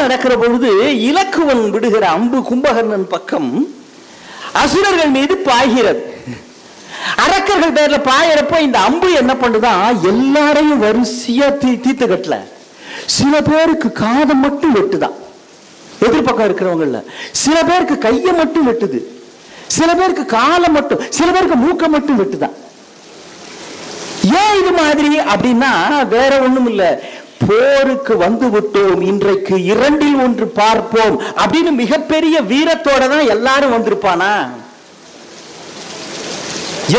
நடக்கிற பொழுது இலக்குவன் விடுகிற அம்பு கும்பகர்ணன் பக்கம் அசுரர்கள் மீது பாய்கிறது. அரக்கர்கள் பேர்ல பாயறப்ப இந்த அம்பு என்ன பண்ணுதான், எல்லாரையும் வரிசையா தீர்த்து கட்டல. சில பேருக்கு காதை மட்டும் வெட்டுதான், எதிர்பக்கம் இருக்கிறவங்கள. சில பேருக்கு கையை மட்டும் வெட்டுது, சில பேருக்கு காலை மட்டும், சில பேருக்கு மூக்க மட்டும் வெட்டுதான். ஏன் இது மாதிரி அப்படின்னா வேற ஒண்ணும் இல்ல, போருக்கு வந்து விட்டோம், இன்றைக்கு 2இல் 1 பார்ப்போம் அப்படின்னு மிகப்பெரிய வீரத்தோட தான் எல்லாரும் வந்திருப்பானா?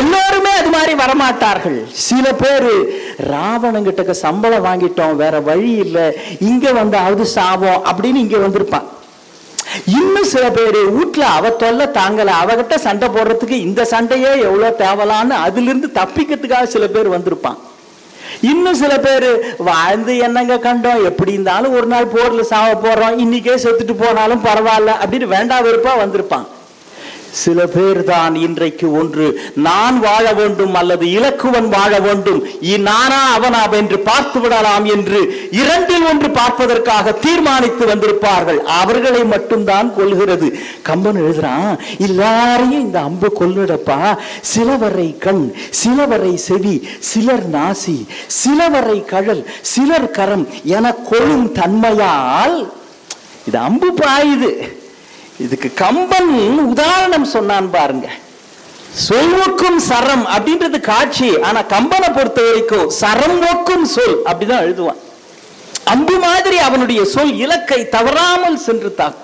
எல்லாருமே அது மாதிரி வரமாட்டார்கள். சில பேரு ராவணங்கிட்ட சம்பளம் வாங்கிட்டோம், வேற வழி இல்லை, இங்க வந்தாவது சாவோம் அப்படின்னு இங்க வந்திருப்பான். இன்னும் சில பேரு வீட்டுல அவ தொல்லை தாங்கல, அவகிட்ட சண்டை போடுறதுக்கு இந்த சண்டையே எவ்வளவு தேவலான்னு அதுல இருந்து தப்பிக்கிறதுக்காக சில பேர் வந்திருப்பான். இன்னும் சில பேரு வாழ்ந்து என்னங்க கண்டோம், எப்படி இருந்தாலும் ஒரு நாள் போர்ல சாவ போறோம், இன்னைக்கே செத்துட்டு போனாலும் பரவாயில்ல அப்படின்னு வேண்டா வெறுப்பா வந்திருப்பான். சில பேர் தான் இன்றைக்கு ஒன்று நான் வாழ வேண்டும் அல்லது இலக்குவன் வாழ வேண்டும், நானா அவனா என்று பார்த்து விடலாம் என்று 2இல் 1 பார்ப்பதற்காக தீர்மானித்து வந்திருப்பார்கள். அவர்களை மட்டும்தான் கொல்கிறது. கம்பன் எழுதுறான், எல்லாரையும் இந்த அம்பு கொல்லுடப்பா, சிலவரை கண், சிலவரை செவி, சிலர் நாசி, சிலவரை கழல், சிலர் கரம் என கொள்ளும் தன்மையால் இது அம்பு பாயுது. இதுக்கு கம்பன் உதாரணம் சொன்னான் பாருங்க. சொல்வக்கும் சரம் அப்படின்றது காட்சி, ஆனா கம்பனை பொறுத்த வரைக்கும் சரம் ஒக்கும் சொல் அப்படிதான் எழுதுவான். அம்பு மாதிரி அவனுடைய சொல் இலக்கை தவறாமல் சென்று தாக்கும்.